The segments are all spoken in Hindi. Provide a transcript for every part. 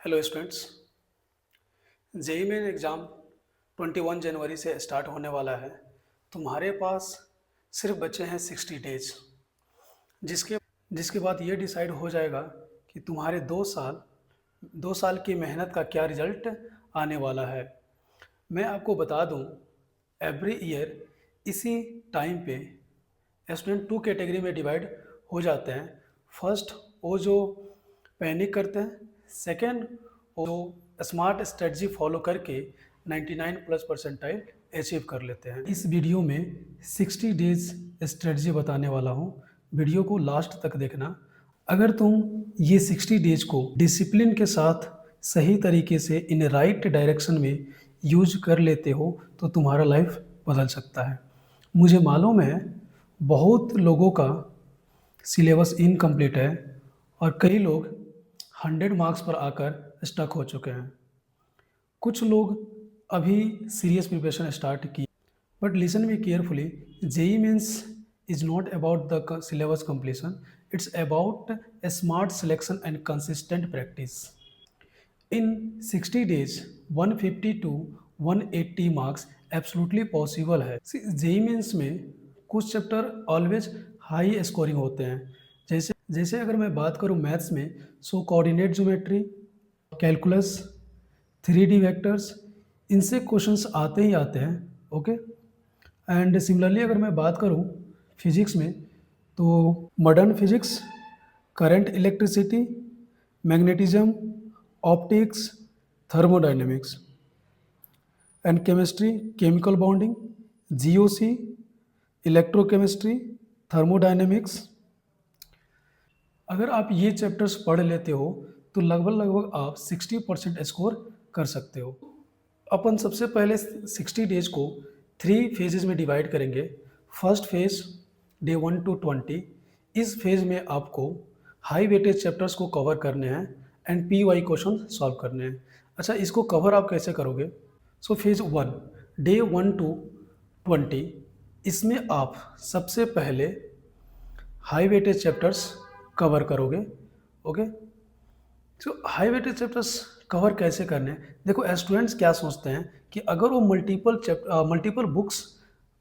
Hello students. JEE Main exam 21 जनवरी से स्टार्ट होने वाला है। तुम्हारे पास सिर्फ बचे हैं 60 डेज, जिसके जिसके बाद ये डिसाइड हो जाएगा कि तुम्हारे 2 साल की मेहनत का क्या रिजल्ट आने वाला है। मैं आपको बता दूं, एवरी ईयर इसी टाइम पे स्टूडेंट 2 कैटेगरी में डिवाइड हो जाते हैं। फर्स्ट, वो जो पैनिक करते हैं। सेकंड, वो स्मार्ट स्ट्रेटजी फॉलो करके 99 प्लस परसेंटाइल अचीव कर लेते हैं। इस वीडियो में 60 डेज स्ट्रेटजी बताने वाला हूँ। वीडियो को लास्ट तक देखना। अगर तुम ये 60 डेज को डिसिप्लिन के साथ सही तरीके से इन राइट डायरेक्शन में यूज कर लेते हो तो तुम्हारा लाइफ बदल सकता है। मुझे मालूम है बहुत लोगों का सिलेबस इनकम्प्लीट है और कई लोग 100 मार्क्स पर आकर स्टक हो चुके हैं। कुछ लोग अभी सीरियस प्रिपरेशन स्टार्ट की। But listen me carefully, JEE Mains is not about the syllabus completion, it's about a smart selection and consistent practice. In 60 days, 150 to 180 marks absolutely possible है। जेई मीन्स में कुछ चैप्टर ऑलवेज हाई स्कोरिंग होते हैं। जैसे जैसे अगर मैं बात करूं मैथ्स में, so coordinate geometry, calculus, 3D vectors, इनसे क्वेश्चंस आते ही आते हैं। ओके। एंड सिमिलरली अगर मैं बात करूं फिजिक्स में, तो modern physics, current electricity, magnetism, optics, thermodynamics. And chemistry, chemical bonding, GOC, electrochemistry, thermodynamics. अगर आप ये चैप्टर्स पढ़ लेते हो तो लगभग आप 60% स्कोर कर सकते हो। अपन सबसे पहले 60 डेज को 3 फेजेस में डिवाइड करेंगे। First phase day 1 to 20। इस फेज में आपको हाई वेटेज चैप्टर्स को कवर करने हैं एंड PY क्वेश्चन सॉल्व करने हैं। अच्छा, इसको कवर आप कैसे करोगे? सो फेज 1 डे 1 to 20, इसमें आप सबसे पहले हाई वेटेज चैप्टर्स कवर करोगे। ओके। तो हाई वेटेज चैप्टर्स कवर कैसे करने हैं? देखो, स्टूडेंट्स क्या सोचते हैं कि अगर वो मल्टीपल बुक्स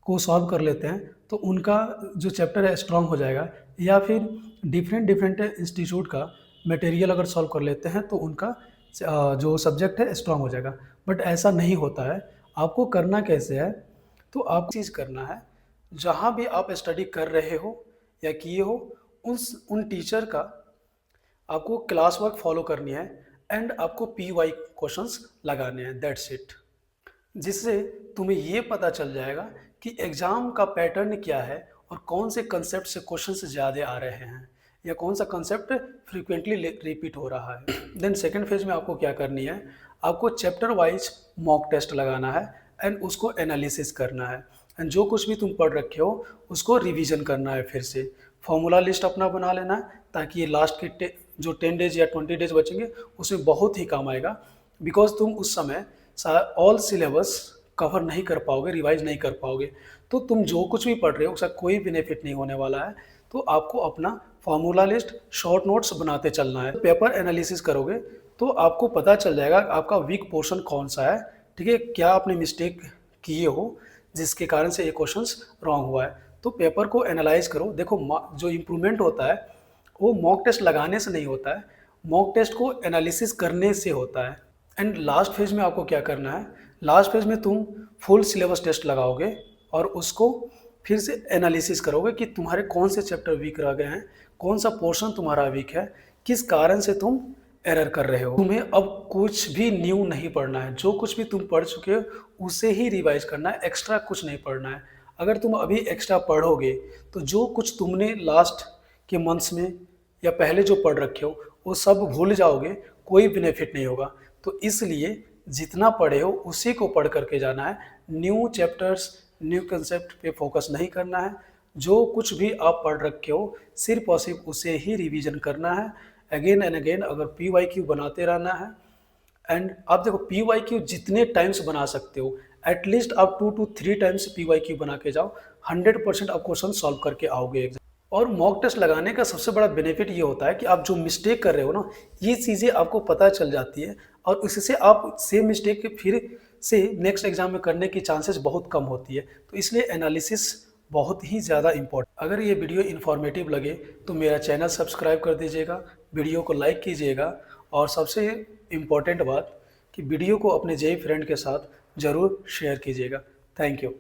को सॉल्व कर लेते हैं तो उनका जो चैप्टर है स्ट्रांग हो जाएगा, या फिर डिफरेंट इंस्टीट्यूट का मटेरियल अगर सॉल्व कर लेते हैं तो उनका जो सब्जेक्ट है स्ट्रांग हो जाएगा। बट ऐसा नहीं होता है। आपको करना कैसे है? तो आपको चीज़ करना है, जहाँ भी आप स्टडी कर रहे हो या किए हो, उन टीचर का आपको क्लास वर्क फॉलो करनी है एंड आपको PY क्वेश्चंस लगाने हैं। That's it. जिससे तुम्हें ये पता चल जाएगा कि एग्ज़ाम का पैटर्न क्या है और कौन से कंसेप्ट से क्वेश्चंस ज़्यादा आ रहे हैं या कौन सा कंसेप्ट फ्रीक्वेंटली रिपीट हो रहा है। देन सेकंड फेज में आपको क्या करनी है? आपको चैप्टर वाइज मॉक टेस्ट लगाना है एंड उसको एनालिसिस करना है एंड जो कुछ भी तुम पढ़ रखे हो उसको रिवीजन करना है। फिर से फॉर्मूला लिस्ट अपना बना लेना है ताकि ये लास्ट के जो 10 डेज या 20 डेज बचेंगे उसमें बहुत ही काम आएगा। बिकॉज तुम उस समय ऑल सिलेबस कवर नहीं कर पाओगे, रिवाइज नहीं कर पाओगे, तो तुम जो कुछ भी पढ़ रहे हो उसका कोई बेनिफिट नहीं होने वाला है। तो आपको अपना फॉर्मूला लिस्ट, शॉर्ट नोट्स बनाते चलना है। पेपर एनालिसिस करोगे तो आपको पता चल जाएगा आपका वीक पोर्शन कौन सा है। ठीक है, क्या आपने मिस्टेक किए हो जिसके कारण से ये क्वेश्चंस रॉन्ग हुआ है। तो पेपर को एनालाइज करो। देखो, जो इम्प्रूवमेंट होता है वो मॉक टेस्ट लगाने से नहीं होता है, मॉक टेस्ट को एनालिसिस करने से होता है। एंड लास्ट फेज में आपको क्या करना है? लास्ट फेज में तुम फुल सिलेबस टेस्ट लगाओगे और उसको फिर से एनालिसिस करोगे कि तुम्हारे कौन से चैप्टर वीक रह गए हैं, कौन सा पोर्शन तुम्हारा वीक है, किस कारण से तुम एरर कर रहे हो। तुम्हें अब कुछ भी न्यू नहीं पढ़ना है। जो कुछ भी तुम पढ़ चुके हो उसे ही रिवाइज करना है, एक्स्ट्रा कुछ नहीं पढ़ना है। अगर तुम अभी एक्स्ट्रा पढ़ोगे तो जो कुछ तुमने लास्ट के मंथ्स में या पहले जो पढ़ रखे हो वो सब भूल जाओगे, कोई बेनिफिट नहीं होगा। तो इसलिए जितना पढ़े हो उसी को पढ़ करके जाना है। न्यू चैप्टर्स, न्यू कंसेप्ट पे फोकस नहीं करना है। जो कुछ भी आप पढ़ रखे हो सिर्फ और सिर्फ उसे ही रिवीजन करना है। अगेन एंड अगेन अगर PYQ बनाते रहना है। एंड आप देखो, PYQ जितने टाइम्स बना सकते हो, एटलीस्ट आप 2 to 3 टाइम्स PYQ बना के जाओ, 100% आप क्वेश्चन सॉल्व करके आओगे एग्जाम। और मॉक टेस्ट लगाने का सबसे बड़ा बेनिफिट ये होता है कि आप जो मिस्टेक कर रहे हो ना, ये चीज़ें आपको पता चल जाती है और इससे आप सेम मिस्टेक फिर से नेक्स्ट एग्जाम में करने की चांसेस बहुत कम होती है। तो इसलिए एनालिसिस बहुत ही ज़्यादा इम्पोर्टेंट। अगर ये वीडियो इन्फॉर्मेटिव लगे तो मेरा चैनल सब्सक्राइब कर दीजिएगा, वीडियो को लाइक कीजिएगा और सबसे इम्पोर्टेंट बात कि वीडियो को अपने जेई फ्रेंड के साथ ज़रूर शेयर कीजिएगा। Thank you.